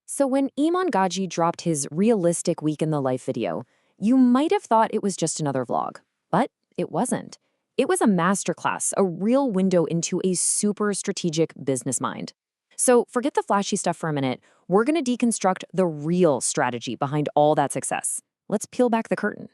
So when Iman Gaji dropped his realistic week in the life video, you might have thought it was just another vlog, but it wasn't. It was a masterclass, a real window into a super strategic business mind. So forget the flashy stuff for a minute. We're going to deconstruct the real strategy behind all that success. Let's peel back the curtain.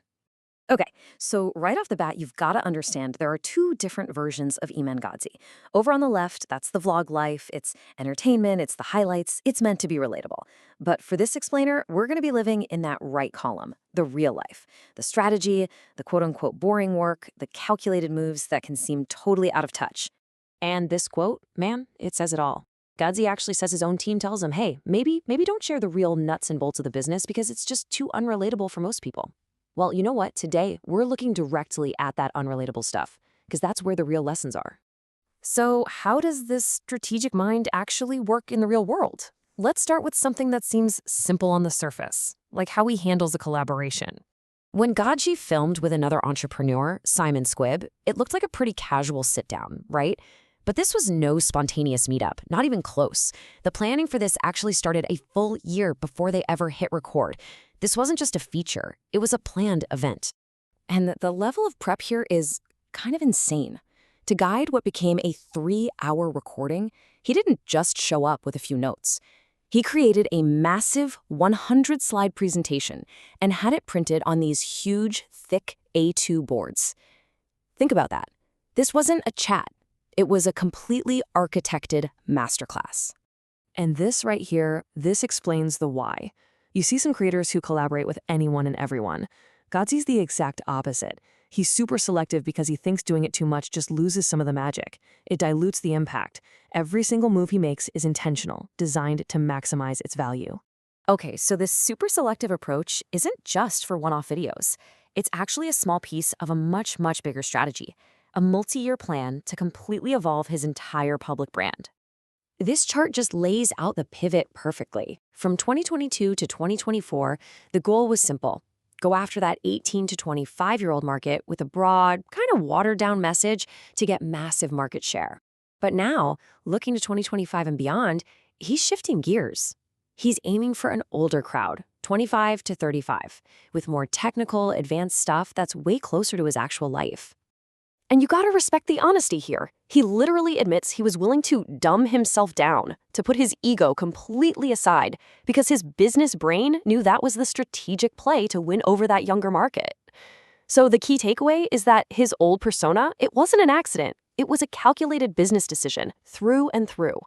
Okay, so right off the bat, you've got to understand there are two different versions of Iman Gadzhi. Over on the left, that's the vlog life. It's entertainment, it's the highlights, it's meant to be relatable. But for this explainer, we're going to be living in that right column, the real life. The strategy, the quote-unquote boring work, the calculated moves that can seem totally out of touch. And this quote, man, it says it all. Gazi actually says his own team tells him, hey, maybe don't share the real nuts and bolts of the business because it's just too unrelatable for most people. Well, you know what? Today, we're looking directly at that unrelatable stuff, because that's where the real lessons are. So how does this strategic mind actually work in the real world? Let's start with something that seems simple on the surface, like how he handles a collaboration. When Gaji filmed with another entrepreneur, Simon Squibb, it looked like a pretty casual sit-down, right? But this was no spontaneous meetup, not even close. The planning for this actually started a full year before they ever hit record. This wasn't just a feature, it was a planned event. And the level of prep here is kind of insane. To guide what became a 3-hour recording, he didn't just show up with a few notes. He created a massive 100-slide presentation and had it printed on these huge, thick A2 boards. Think about that. This wasn't a chat. It was a completely architected masterclass. And this right here, this explains the why. You see some creators who collaborate with anyone and everyone. Gazi's the exact opposite. He's super selective because he thinks doing it too much just loses some of the magic. It dilutes the impact. Every single move he makes is intentional, designed to maximize its value. Okay, so this super selective approach isn't just for one-off videos. It's actually a small piece of a much, much bigger strategy, a multi-year plan to completely evolve his entire public brand. This chart just lays out the pivot perfectly. From 2022 to 2024, the goal was simple. Go after that 18 to 25-year-old market with a broad, kind of watered-down message to get massive market share. But now, looking to 2025 and beyond, he's shifting gears. He's aiming for an older crowd, 25 to 35, with more technical, advanced stuff that's way closer to his actual life. And you gotta respect the honesty here. He literally admits he was willing to dumb himself down, to put his ego completely aside, because his business brain knew that was the strategic play to win over that younger market. So the key takeaway is that his old persona, it wasn't an accident. It was a calculated business decision, through and through.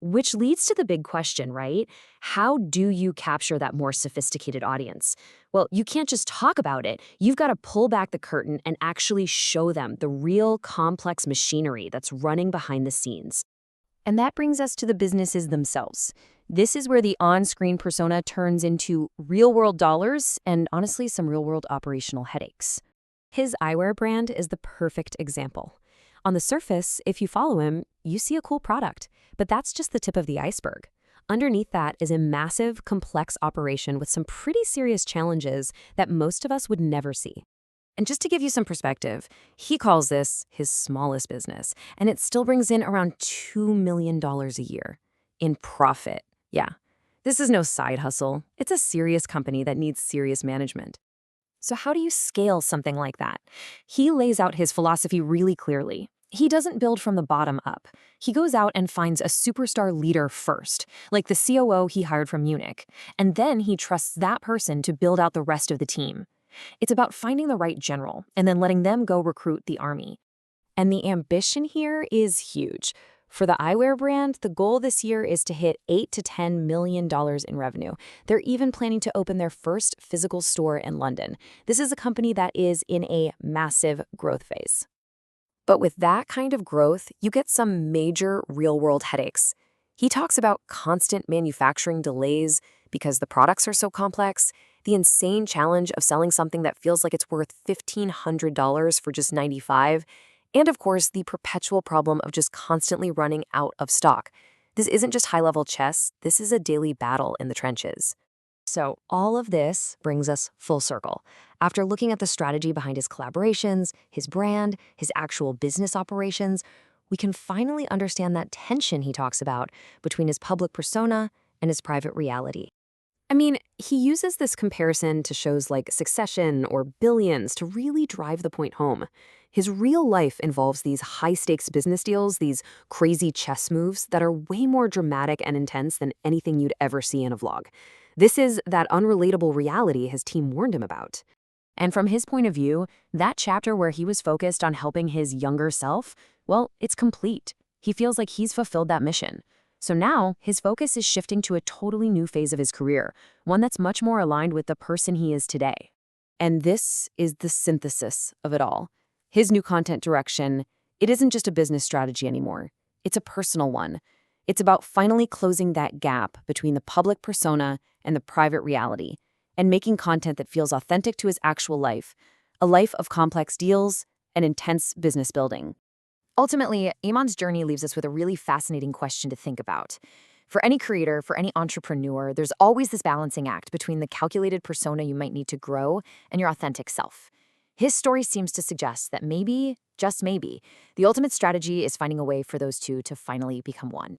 Which leads to the big question, right? How do you capture that more sophisticated audience? Well, you can't just talk about it. You've got to pull back the curtain and actually show them the real complex machinery that's running behind the scenes. And that brings us to the businesses themselves. This is where the on-screen persona turns into real-world dollars and, honestly, some real-world operational headaches. His eyewear brand is the perfect example. On the surface, if you follow him, you see a cool product, but that's just the tip of the iceberg. Underneath that is a massive, complex operation with some pretty serious challenges that most of us would never see. And just to give you some perspective, he calls this his smallest business, and it still brings in around $2 million a year in profit. Yeah, this is no side hustle. It's a serious company that needs serious management. So how do you scale something like that? He lays out his philosophy really clearly. He doesn't build from the bottom up. He goes out and finds a superstar leader first, like the COO he hired from Munich, and then he trusts that person to build out the rest of the team. It's about finding the right general and then letting them go recruit the army. And the ambition here is huge. For the eyewear brand, the goal this year is to hit $8 to $10 million in revenue. They're even planning to open their first physical store in London. This is a company that is in a massive growth phase. But with that kind of growth, you get some major real-world headaches. He talks about constant manufacturing delays because the products are so complex, the insane challenge of selling something that feels like it's worth $1,500 for just $95, and of course, the perpetual problem of just constantly running out of stock. This isn't just high-level chess, this is a daily battle in the trenches. So all of this brings us full circle. After looking at the strategy behind his collaborations, his brand, his actual business operations, we can finally understand that tension he talks about between his public persona and his private reality. I mean, he uses this comparison to shows like Succession or Billions to really drive the point home. His real life involves these high-stakes business deals, these crazy chess moves that are way more dramatic and intense than anything you'd ever see in a vlog. This is that unrelatable reality his team warned him about. And from his point of view, that chapter where he was focused on helping his younger self, well, it's complete. He feels like he's fulfilled that mission. So now, his focus is shifting to a totally new phase of his career, one that's much more aligned with the person he is today. And this is the synthesis of it all. His new content direction, it isn't just a business strategy anymore. It's a personal one. It's about finally closing that gap between the public persona and the private reality, and making content that feels authentic to his actual life, a life of complex deals and intense business building. Ultimately, Iman's journey leaves us with a really fascinating question to think about. For any creator, for any entrepreneur, there's always this balancing act between the calculated persona you might need to grow and your authentic self. His story seems to suggest that maybe, just maybe, the ultimate strategy is finding a way for those two to finally become one.